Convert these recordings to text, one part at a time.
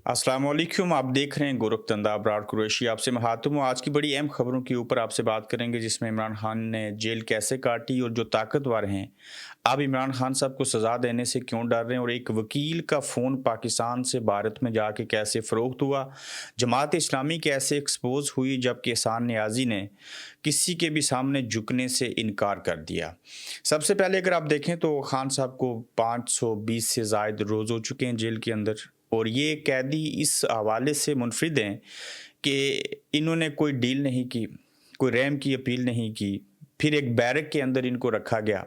अस्सलाम वालेकुम। आप देख रहे हैं गोरखतंदा अब्रार कुरैशी। आपसे मैं हातिम हूँ। आज की बड़ी अहम खबरों के ऊपर आपसे बात करेंगे, जिसमें इमरान खान ने जेल कैसे काटी और जो ताकतवर हैं अब इमरान खान साहब को सज़ा देने से क्यों डर रहे हैं, और एक वकील का फ़ोन पाकिस्तान से भारत में जाके कैसे फ़रोख्त हुआ, जमात इस्लामी कैसे एक्सपोज हुई जबकि एहसान नियाज़ी ने किसी के भी सामने झुकने से इनकार कर दिया। सबसे पहले अगर आप देखें तो खान साहब को 520 से ज़ायद रोज़ हो चुके हैं जेल के अंदर, और ये कैदी इस हवाले से मुनफरिद हैं कि इन्होंने कोई डील नहीं की, कोई रहम की अपील नहीं की। फिर एक बैरक के अंदर इनको रखा गया।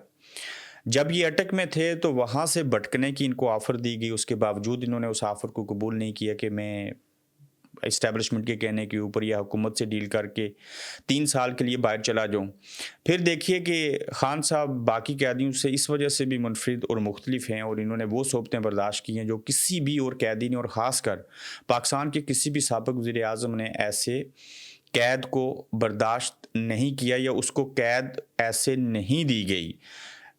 जब ये अटक में थे तो वहाँ से भटकने की इनको ऑफ़र दी गई, उसके बावजूद इन्होंने उस ऑफ़र को कबूल नहीं किया कि मैं एस्टेब्लिशमेंट के कहने के ऊपर या हुकूमत से डील करके 3 साल के लिए बाहर चला जाऊँ। फिर देखिए कि खान साहब बाकी कैदियों से इस वजह से भी मुनफरिद और मुख्तलिफ हैं, और इन्होंने वो सोबतें बर्दाश्त की हैं जो किसी भी और कैदी ने, और ख़ासकर पाकिस्तान के किसी भी साबिक़ वज़ीर-ए-आज़म ने ऐसे कैद को बर्दाश्त नहीं किया, या उसको कैद ऐसे नहीं दी गई।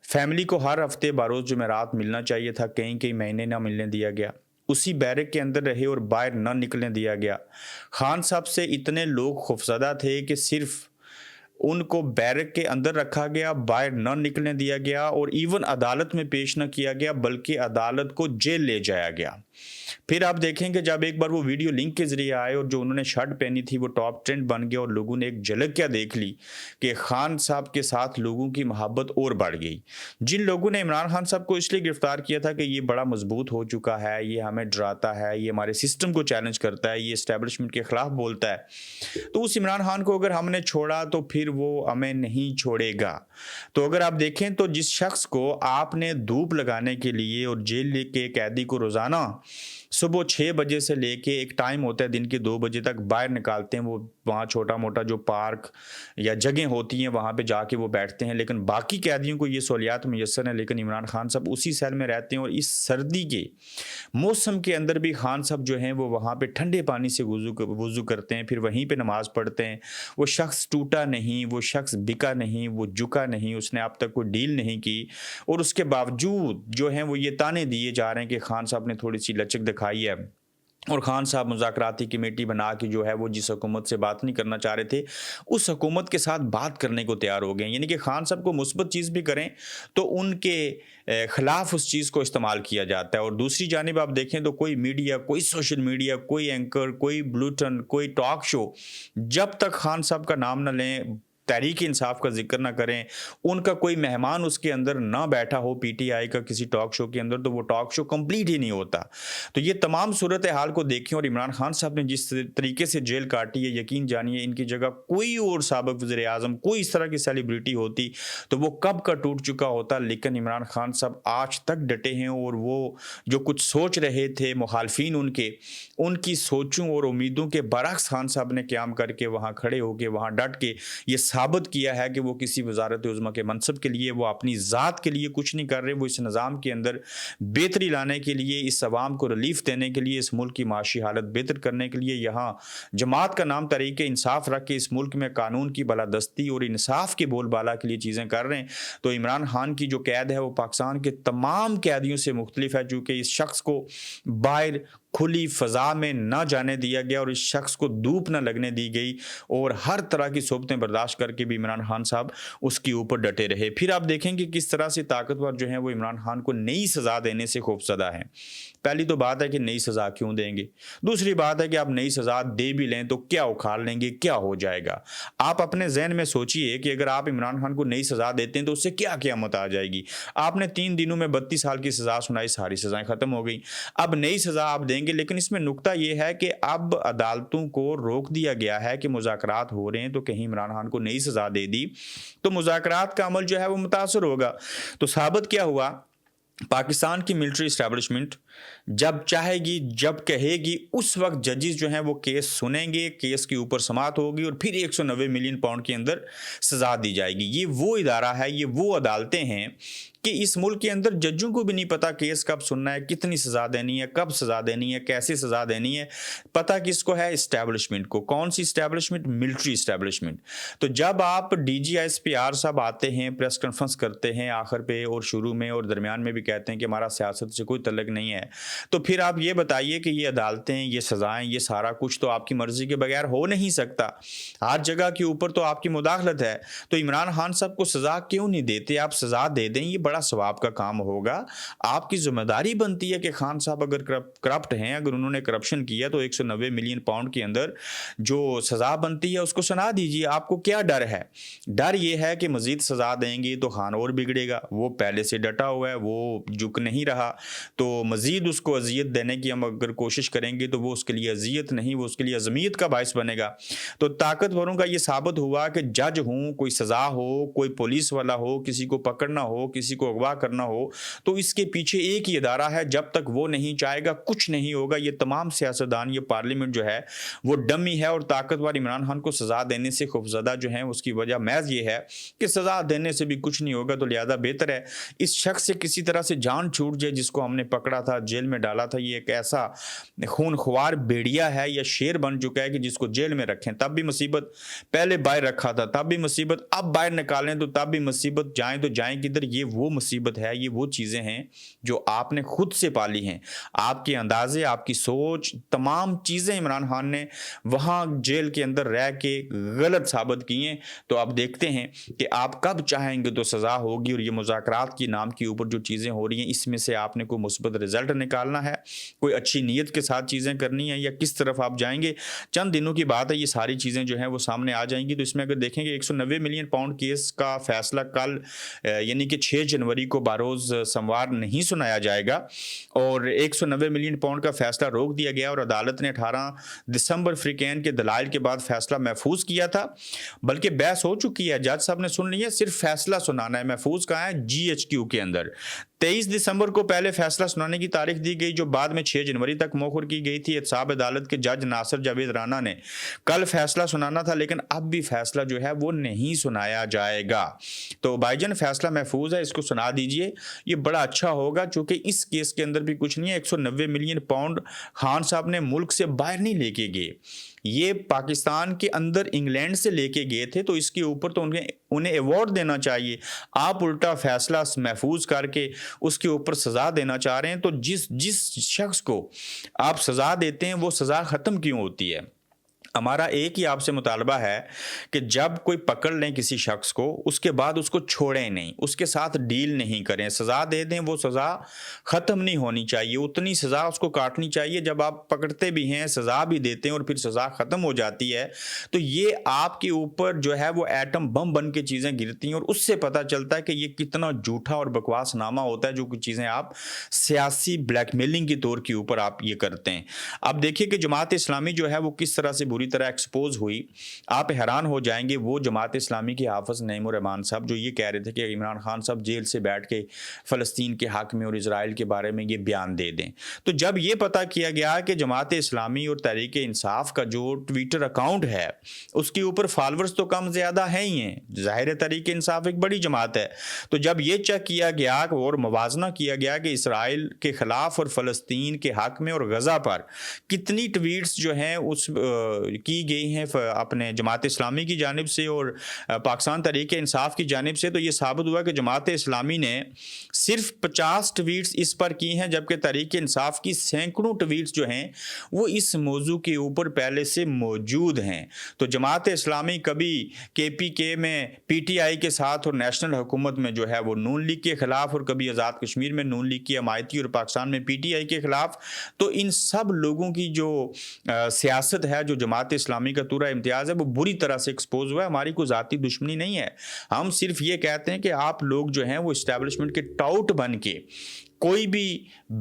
फैमिली को हर हफ्ते बरोज़ जुमेरात मिलना चाहिए था, कई-कई महीने ना मिलने दिया गया। उसी बैरक के अंदर रहे और बाहर ना निकलने दिया गया। खान साहब से इतने लोग खौफज़दा थे कि सिर्फ़ उनको बैरक के अंदर रखा गया, बाहर न निकलने दिया गया, और इवन अदालत में पेश न किया गया, बल्कि अदालत को जेल ले जाया गया। फिर आप देखेंगे जब एक बार वो वीडियो लिंक के ज़रिए आए और जो उन्होंने शर्ट पहनी थी वो टॉप ट्रेंड बन गया, और लोगों ने एक झलक क्या देख ली कि खान साहब के साथ लोगों की मोहब्बत और बढ़ गई। जिन लोगों ने इमरान खान साहब को इसलिए गिरफ्तार किया था कि ये बड़ा मजबूत हो चुका है, ये हमें डराता है, ये हमारे सिस्टम को चैलेंज करता है, ये इस्टेब्लिशमेंट के खिलाफ बोलता है, तो उस इमरान खान को अगर हमने छोड़ा तो फिर वो हमें नहीं छोड़ेगा। तो अगर आप देखें तो जिस शख्स को आपने धूप लगाने के लिए और जेल के कैदी को रोज़ाना सुबह 6 बजे से लेके एक टाइम होता है दिन के 2 बजे तक बाहर निकालते हैं, वो वहाँ छोटा-मोटा जो पार्क या जगह होती हैं वहाँ पे जाके वो बैठते हैं, लेकिन बाकी कैदियों को ये सहूलियात मुयस्सर हैं, लेकिन इमरान खान साहब उसी सेल में रहते हैं, और इस सर्दी के मौसम के अंदर भी खान साहब जो हैं वो वहाँ पे ठंडे पानी से वुज़ू करते हैं, फिर वहीं पे नमाज़ पढ़ते हैं। वो शख्स टूटा नहीं, वो शख्स बिका नहीं, वो झुका नहीं, उसने अब तक कोई डील नहीं की, और उसके बावजूद जो हैं वो ये ताने दिए जा रहे हैं कि खान साहब ने थोड़ी-सी लचक दिखाई है, और खान साहब मुज़ाकराती कमेटी बना के जो है वो जिस हुकूमत से बात नहीं करना चाह रहे थे, उस हुकूमत के साथ बात करने को तैयार हो गए हैं। यानी कि खान साहब को मुस्बत चीज़ भी करें तो उनके खिलाफ उस चीज़ को इस्तेमाल किया जाता है। और दूसरी जानिब आप देखें तो कोई मीडिया, कोई सोशल मीडिया, कोई एंकर, कोई बुलेटिन, कोई टॉक शो, जब तक खान साहब का नाम ना लें, तहरीक इंसाफ का जिक्र ना करें, उनका कोई मेहमान उसके अंदर ना बैठा हो पीटीआई का किसी टॉक शो के अंदर, तो वो टॉक शो कंप्लीट ही नहीं होता। तो ये तमाम सूरत हाल को देखें, और इमरान खान साहब ने जिस तरीके से जेल काटी है, यकीन जानिए इनकी जगह कोई और साबिक़ वज़ीर-ए-आज़म, कोई इस तरह की सेलिब्रिटी होती तो वो कब का टूट चुका होता। लेकिन इमरान खान साहब आज तक डटे हैं, और वो जो कुछ सोच रहे थे मुखालफिन उनके, उनकी सोचों और उम्मीदों के बरअक्स खान साहब ने क़याम करके वहाँ खड़े होके, वहाँ डट के ये साबित किया है कि वो किसी वज़ारत-ए-उज़्मा के मनसब के लिए, वो अपनी ज़ात के लिए कुछ नहीं कर रहे, वो इस निज़ाम के अंदर बेहतरी लाने के लिए, इस अवाम को रिलीफ़ देने के लिए, इस मुल्क की माशी हालत बेहतर करने के लिए, यहाँ जमात का नाम तहरीक इंसाफ रख के इस मुल्क में कानून की बालादस्ती और इंसाफ के बोलबाला के लिए चीज़ें कर रहे हैं। तो इमरान खान की जो कैद है वो पाकिस्तान के तमाम कैदियों से मुख्तलिफ है, चूँकि इस शख्स को बाहर खुली फ़ज़ा में ना जाने दिया गया, और इस शख्स को धूप ना लगने दी गई, और हर तरह की सोबतें बर्दाश्त करके भी इमरान खान साहब उसके ऊपर डटे रहे। फिर आप देखेंगे किस तरह से ताकतवर जो हैं वो इमरान खान को नई सज़ा देने से खौफज़दा हैं। पहली तो बात है कि नई सज़ा क्यों देंगे? दूसरी बात है कि आप नई सज़ा दे भी लें तो क्या उखाड़ लेंगे, क्या हो जाएगा? आप अपने ज़हन में सोचिए कि अगर आप इमरान खान को नई सज़ा देते हैं तो उससे क्या क़यामत आ जाएगी? आपने 3 दिनों में 32 साल की सज़ा सुनाई, सारी सज़ाएँ ख़त्म हो गई। अब नई सज़ा आप देंगे, लेकिन इसमें नुक्ता ये है कि अब अदालतों को रोक दिया गया है कि मुज़ाकरात हो रहे हैं, तो कहीं इमरान खान को नई सज़ा दे दी तो मुज़ाकरात का अमल जो है वो मुतासर होगा। तो साबित क्या हुआ, पाकिस्तान की मिलिट्री इस्टेब्लिशमेंट जब चाहेगी, जब कहेगी, उस वक्त जजेस जो हैं वो केस सुनेंगे, केस के ऊपर समाअत होगी, और फिर 190 मिलियन पाउंड के अंदर सज़ा दी जाएगी। ये वो इदारा है, ये वो अदालतें हैं कि इस मुल्क के अंदर जजों को भी नहीं पता केस कब सुनना है, कितनी सज़ा देनी है, कब सज़ा देनी है, कैसे सज़ा देनी है। पता किसको है? इस्टेब्लिशमेंट को। कौन सी इस्टेब्लिशमेंट? Military establishment. तो जब आप डीजीएसपीआर साहब आते हैं, प्रेस कॉन्फ्रेंस करते हैं आखिर पे और शुरू में और दरमियान में भी कहते हैं कि हमारा सियासत से कोई तल्लुक नहीं है, تو پھر آپ یہ بتائیے کہ یہ عدالتیں، یہ سزائیں، یہ سارا کچھ تو آپ کی مرضی کے بغیر ہو نہیں سکتا، ہر جگہ کے اوپر تو آپ کی مداخلت ہے۔ تو عمران خان صاحب کو سزا کیوں نہیں دیتے؟ آپ سزا دے دیں، یہ بڑا ثواب کا کام ہوگا۔ آپ کی ذمہ داری بنتی ہے کہ خان صاحب اگر کرپٹ ہیں، اگر انہوں نے کرپشن کیا تو 190 ملین پاؤنڈ کے اندر جو سزا بنتی ہے اس کو سنا دیجیے۔ آپ کو کیا ڈر ہے؟ ڈر یہ ہے کہ مزید سزا دیں گے تو خان اور بگڑے گا، وہ پہلے سے ڈٹا ہوا ہے، وہ جھک نہیں رہا، تو مزید اس کو اذیت دینے کی ہم اگر کوشش کریں گے تو وہ اس کے لیے اذیت نہیں، وہ اس کے لیے عظمیت کا باعث بنے گا۔ تو طاقتوروں کا یہ ثابت ہوا کہ جج ہوں، کوئی سزا ہو، کوئی پولیس والا ہو، کسی کو پکڑنا ہو، کسی کو اغوا کرنا ہو، تو اس کے پیچھے ایک ہی ادارہ ہے، جب تک وہ نہیں چاہے گا کچھ نہیں ہوگا۔ یہ تمام سیاستدان، یہ پارلیمنٹ جو ہے وہ ڈمی ہے، اور طاقتور عمران خان کو سزا دینے سے خوفزدہ جو ہیں اس کی وجہ محض یہ ہے کہ سزا دینے سے بھی کچھ نہیں ہوگا، تو لہذا بہتر ہے اس شخص سے کسی طرح سے جان چھوٹ جائے جس کو ہم نے پکڑا تھا، جیل میں ڈالا تھا۔ یہ ایک ایسا خون خوار بھیڑیا ہے یا شیر بن چکا ہے کہ جس کو جیل میں رکھیں تب بھی مصیبت، پہلے باہر رکھا تھا تب بھی مصیبت، اب باہر نکالیں تو تب بھی مصیبت، جائیں تو جائیں کدھر؟ یہ وہ مصیبت ہے، یہ وہ چیزیں ہیں جو آپ نے خود سے پالی ہیں، آپ کے اندازے، آپ کی سوچ، تمام چیزیں عمران خان نے وہاں جیل کے اندر رہ کے غلط ثابت کی ہیں۔ تو آپ دیکھتے ہیں کہ آپ کب چاہیں گے تو سزا ہوگی، اور یہ مذاکرات کے نام کے اوپر جو چیزیں ہو رہی ہیں اس میں سے آپ نے کوئی مثبت رزلٹ نکالنا ہے، کوئی اچھی نیت کے ساتھ چیزیں کرنی ہیں، یا کس طرف آپ جائیں گے؟ چند دنوں کی بات ہے، یہ ساری چیزیں جو ہیں وہ سامنے آ جائیں گی۔ تو اس میں اگر دیکھیں کہ 190 ملین پاؤنڈ کیس کا فیصلہ کل یعنی کہ 6 جنوری کو بروز سموار نہیں سنایا جائے گا، اور 190 ملین پاؤنڈ کا فیصلہ روک دیا گیا، اور عدالت نے 18 دسمبر فریقین کے دلائل کے بعد فیصلہ محفوظ کیا تھا، بلکہ بحث ہو چکی ہے، جج صاحب نے سن لی ہے، صرف فیصلہ سنانا ہے۔ محفوظ کہاں ہے؟ GHQ کے اندر۔ 23 دسمبر کو پہلے فیصلہ سنانے کی تاریخ دی گئی، جو بعد میں 6 جنوری تک مؤخر کی گئی تھی۔ احتساب عدالت کے جج ناصر جاوید رانا نے کل فیصلہ سنانا تھا، لیکن اب بھی فیصلہ جو ہے وہ نہیں سنایا جائے گا۔ تو بھائی جان فیصلہ محفوظ ہے، اس کو سنا دیجئے، یہ بڑا اچھا ہوگا، چونکہ اس کیس کے اندر بھی کچھ نہیں ہے۔ 190 ملین پاؤنڈ خان صاحب نے ملک سے باہر نہیں لے کے گئے، یہ پاکستان کے اندر انگلینڈ سے لے کے گئے تھے، تو اس کے اوپر تو انہیں ایوارڈ دینا چاہیے۔ آپ الٹا فیصلہ محفوظ کر کے اس کے اوپر سزا دینا چاہ رہے ہیں، تو جس شخص کو آپ سزا دیتے ہیں وہ سزا ختم کیوں ہوتی ہے؟ ہمارا ایک ہی آپ سے مطالبہ ہے کہ جب کوئی پکڑ لیں کسی شخص کو، اس کے بعد اس کو چھوڑیں نہیں، اس کے ساتھ ڈیل نہیں کریں، سزا دے دیں، وہ سزا ختم نہیں ہونی چاہیے، اتنی سزا اس کو کاٹنی چاہیے۔ جب آپ پکڑتے بھی ہیں، سزا بھی دیتے ہیں، اور پھر سزا ختم ہو جاتی ہے، تو یہ آپ کے اوپر جو ہے وہ ایٹم بم بن کے چیزیں گرتی ہیں، اور اس سے پتہ چلتا ہے کہ یہ کتنا جھوٹا اور بکواس نامہ ہوتا ہے جو کچھ چیزیں آپ سیاسی بلیک میلنگ کے طور کے اوپر آپ یہ کرتے ہیں۔ اب دیکھیے کہ جماعت اسلامی جو ہے وہ کس طرح سے بری طرح ایکسپوز ہوئی، آپ حیران ہو جائیں گے۔ وہ جماعت اسلامی کے حافظ نعیم الرحمان صاحب جو یہ کہہ رہے تھے کہ عمران خان صاحب جیل سے بیٹھ کے فلسطین کے حق میں اور اسرائیل کے بارے میں یہ بیان دے دیں، تو جب یہ پتہ کیا گیا کہ جماعت اسلامی اور تحریک انصاف کا جو ٹویٹر اکاؤنٹ ہے اس کے اوپر فالورز تو کم زیادہ ہیں ہی ہیں، ظاہر ہے تحریک انصاف ایک بڑی جماعت ہے، تو جب یہ چیک کیا گیا اور موازنہ کیا گیا کہ اسرائیل کے خلاف اور فلسطین کے حق میں اور غزہ پر کتنی ٹویٹس جو ہیں اس کی گئی ہیں اپنے جماعت اسلامی کی جانب سے اور پاکستان تحریک انصاف کی جانب سے، تو یہ ثابت ہوا کہ جماعت اسلامی نے صرف 50 ٹویٹس اس پر کی ہیں، جبکہ تحریک انصاف کی سینکڑوں ٹویٹس جو ہیں وہ اس موضوع کے اوپر پہلے سے موجود ہیں۔ تو جماعت اسلامی کبھی KPK میں PTI کے ساتھ اور نیشنل حکومت میں جو ہے وہ نون لیگ کے خلاف، اور کبھی آزاد کشمیر میں نون لیگ کی حمایتی اور پاکستان میں PTI کے خلاف، تو ان سب لوگوں کی جو سیاست ہے، جو جماعت اسلامی کا تورا امتیاز ہے، وہ بری طرح سے ایکسپوز ہوا ہے۔ ہماری کوئی ذاتی دشمنی نہیں ہے، ہم صرف یہ کہتے ہیں کہ آپ لوگ جو ہیں وہ اسٹیبلشمنٹ کے ٹاؤٹ بن کے کوئی بھی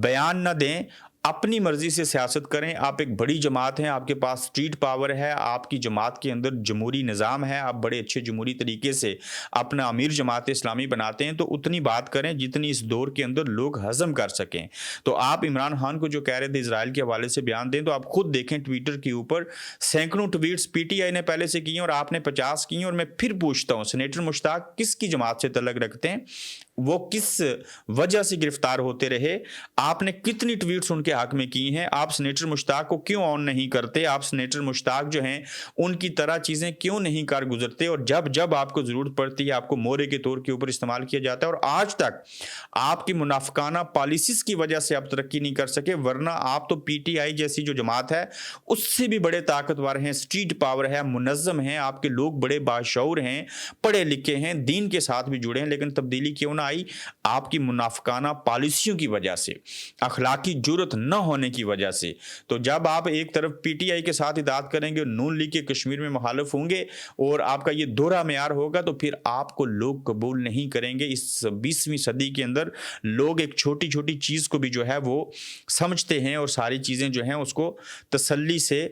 بیان نہ دیں، اپنی مرضی سے سیاست کریں۔ آپ ایک بڑی جماعت ہیں، آپ کے پاس اسٹریٹ پاور ہے، آپ کی جماعت کے اندر جمہوری نظام ہے، آپ بڑے اچھے جمہوری طریقے سے اپنا امیر جماعت اسلامی بناتے ہیں، تو اتنی بات کریں جتنی اس دور کے اندر لوگ ہضم کر سکیں۔ تو آپ عمران خان کو جو کہہ رہے تھے اسرائیل کے حوالے سے بیان دیں، تو آپ خود دیکھیں ٹویٹر کے اوپر سینکڑوں ٹویٹس PTI نے پہلے سے کی ہیں اور آپ نے 50 کی ہیں، اور میں پھر پوچھتا ہوں سینیٹر مشتاق کس کی جماعت سے تعلق رکھتے ہیں؟ वो किस वजह से गिरफ्तार होते रहे, आपने कितनी ट्वीट्स उनके हक में की हैं, आप सेनेटर मुश्ताक को क्यों ऑन नहीं करते, आप सेनेटर मुश्ताक जो हैं उनकी तरह चीज़ें क्यों नहीं कर गुजरते, और जब जब आपको ज़रूरत पड़ती है आपको मोहरे के तौर के ऊपर इस्तेमाल किया जाता है। और आज तक आपकी मुनाफिकाना पॉलिसीज़ की वजह से आप तरक्की नहीं कर सके, वरना आप तो पीटीआई जैसी जो जमात है उससे भी बड़े ताकतवर हैं, स्ट्रीट पावर है, मुनज़्ज़म हैं, आपके लोग बड़े बाशऊर हैं, पढ़े लिखे हैं, दीन के साथ भी जुड़े हैं, लेकिन तब्दीली क्यों ना आई? आपकी मुनाफिकाना पॉलिसियों की वजह से, अखलाकी जुर्रत न होने की वजह से। तो जब आप एक तरफ पीटीआई के साथ इताअत करेंगे और नून लीग के कश्मीर में मुखालिफ होंगे और आपका ये दोहरा मेयार होगा, तो फिर आपको लोग कबूल नहीं करेंगे। इस 20वीं सदी के अंदर लोग एक छोटी छोटी चीज़ को भी जो है वो समझते हैं और सारी चीज़ें जो हैं उसको तसल्ली से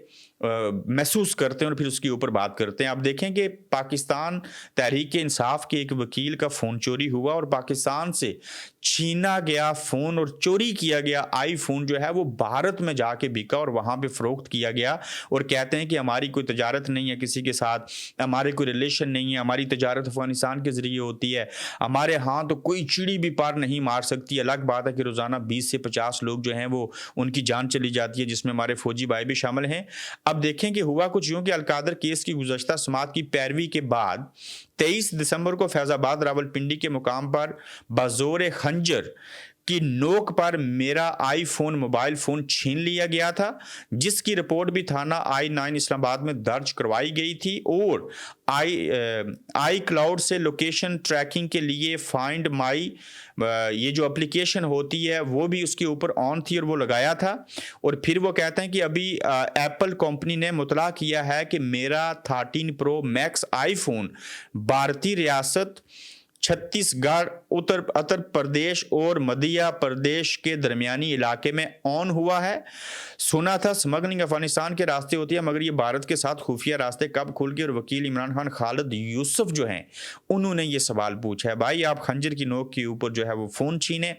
महसूस करते हैं और फिर उसके ऊपर बात करते हैं। आप देखें कि पाकिस्तान तहरीक इंसाफ के एक वकील का फ़ोन चोरी हुआ और पाकिस्तान से छीना गया फ़ोन और चोरी किया गया आईफोन जो है वो भारत में जाके बिका और वहाँ पे फ़रोख्त किया गया, और कहते हैं कि हमारी कोई तजारत नहीं है किसी के साथ, हमारे कोई रिलेशन नहीं है, हमारी तजारत अफ़गानिस्तान के ज़रिए होती है, हमारे यहाँ तो कोई चिड़ी भी पार नहीं मार सकती। अलग बात है कि रोज़ाना 20 से 50 लोग जो हैं वो उनकी जान चली जाती है, जिसमें हमारे फ़ौजी भाई भी शामिल हैं। अब देखें कि हुआ कुछ यूँ कि अलकादर केस की गुज़श्ता समात की पैरवी के बाद 23 दिसंबर को फैज़ाबाद रावलपिंडी के मुकाम पर बज़ोर खंजर की नोक पर मेरा आईफोन मोबाइल फ़ोन छीन लिया गया था, जिसकी रिपोर्ट भी थाना I9 इस्लामाबाद में दर्ज करवाई गई थी, और आई क्लाउड से लोकेशन ट्रैकिंग के लिए फाइंड माई ये जो एप्लीकेशन होती है वो भी उसके ऊपर ऑन थी और वो लगाया था। और फिर वो कहते हैं कि अभी एप्पल कंपनी ने मुतला किया है कि मेरा 13 प्रो मैक्स आईफोन भारतीय रियासत छत्तीसगढ़, उत्तर प्रदेश और मध्य प्रदेश के दरमियानी इलाके में ऑन हुआ है। सुना था स्मगलिंग अफगानिस्तान के रास्ते होती है, मगर ये भारत के साथ खुफिया रास्ते कब खुल गए? और वकील इमरान खान खालिद यूसुफ जो हैं उन्होंने ये सवाल पूछा है, भाई आप खंजर की नोक के ऊपर जो है वो फ़ोन छीने,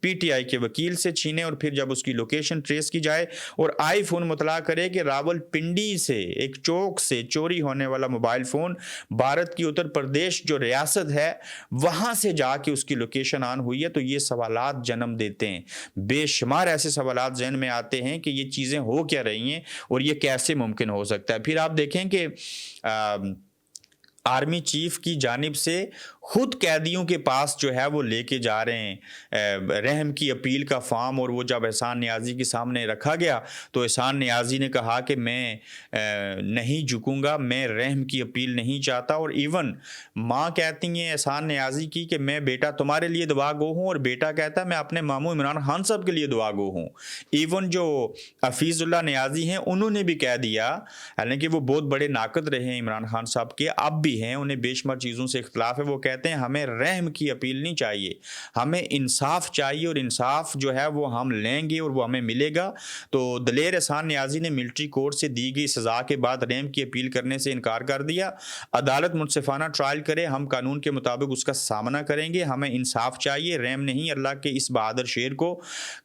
पीटीआई के वकील से छीने, और फिर जब उसकी लोकेशन ट्रेस की जाए और आईफोन मुतला करे कि रावलपिंडी से एक चौक से चोरी होने वाला मोबाइल फ़ोन भारत की उत्तर प्रदेश जो रियासत है वहाँ से जाके उसकी लोकेशन ऑन हुई है, तो ये सवालात जन्म देते हैं। बेशुमार ऐसे सवालात ज़हन में आते हैं कि ये चीज़ें हो क्या रही हैं और ये कैसे मुमकिन हो सकता है। फिर आप देखें कि आर्मी चीफ की जानिब से खुद कैदियों के पास जो है वो लेके जा रहे हैं रहम की अपील का फॉर्म, और वो जब एहसान नियाज़ी के सामने रखा गया तो एहसान नियाज़ी ने कहा कि मैं नहीं झुकूंगा, मैं रहम की अपील नहीं चाहता। और इवन माँ कहती हैं एहसान नियाज़ी की कि मैं बेटा तुम्हारे लिए दुआ गो हूँ, और बेटा कहता है मैं अपने मामू इमरान खान साहब के लिए दुआ गो हूँ। इवन जो हफीज़ुल्लाह नियाज़ी हैं उन्होंने भी कह दिया, हालांकि वो बहुत बड़े नाकद रहे हैं इमरान खान साहब के, अब भी हैं, उन्हें बेशुमार चीज़ों से इख्तलाफ है, वो कहते हैं हमें रहम की अपील नहीं चाहिए, हमें इंसाफ चाहिए, और इंसाफ जो है वो हम लेंगे और वो हमें मिलेगा। तो दलेर एहसान नियाज़ी ने मिलिट्री कोर्ट से दी गई सज़ा के बाद रहम की अपील करने से इनकार कर दिया। अदालत मुनसिफाना ट्रायल करे, हम कानून के मुताबिक उसका सामना करेंगे, हमें इंसाफ चाहिए, रहम नहीं। अल्लाह के इस बहादुर शेर को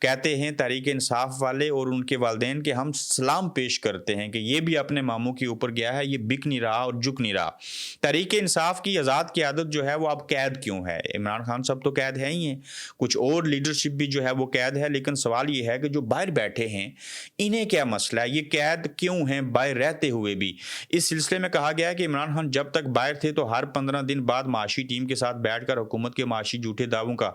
कहते हैं तहरीक इंसाफ वाले और उनके वालिदैन के हम सलाम पेश करते हैं कि ये भी अपने मामू के ऊपर गया है, ये बिक नहीं रहा और झुक नहीं रहा। तहरीक इंसाफ की आज़ाद क़यादत जो है वो अब कैद क्यों है? इमरान खान साहब तो कैद है ही हैं, कुछ और लीडरशिप भी जो है वो कैद है, लेकिन सवाल ये है कि जो बाहर बैठे हैं इन्हें क्या मसला है, ये कैद क्यों हैं बाहर रहते हुए भी? इस सिलसिले में कहा गया है कि इमरान खान जब तक बाहर थे तो हर 15 दिन बाद माशी टीम के साथ बैठकर हुकूमत के माशी झूठे दावों का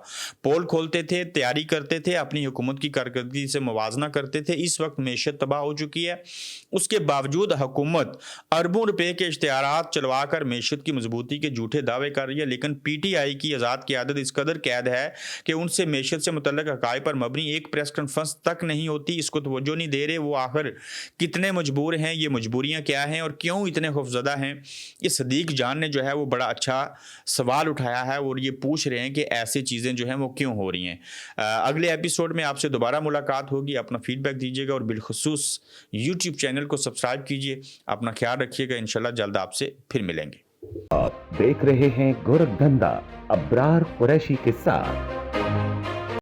पोल खोलते थे, तैयारी करते थे, अपनी हुकूमत की कारकर्दगी से मुवाजना करते थे। इस वक्त मैशत तबाह हो चुकी है, उसके बावजूद हुकूमत अरबों रुपए के इश्तिहारात चलवा कर मैशत की मजबूती के झूठे दावे कर रही है, लेकिन पीटीआई की आज़ाद क़यादत इस कदर कैद है कि उनसे मैशत से मुतल्लिक़ हक़ाइक़ पर मबनी एक प्रेस कॉन्फ्रेंस तक नहीं होती, इसको तवज्जो नहीं दे रहे। वो आखिर कितने मजबूर हैं, ये मजबूरियाँ क्या हैं और क्यों इतने खौफज़दा हैं? ये सदीक जान ने जो है वो बड़ा अच्छा सवाल उठाया है और ये पूछ रहे हैं कि ऐसी चीज़ें जो हैं वो क्यों हो रही हैं। अगले एपिसोड में आपसे दोबारा मुलाकात होगी, अपना फीडबैक दीजिएगा और बिलखुसूस यूट्यूब चैनल को सब्सक्राइब कीजिए। अपना ख्याल रखिएगा, इंशाल्लाह जल्द आपसे फिर मिलेंगे। आप देख रहे हैं गोरखधंधा अब्रार कुरैशी के साथ।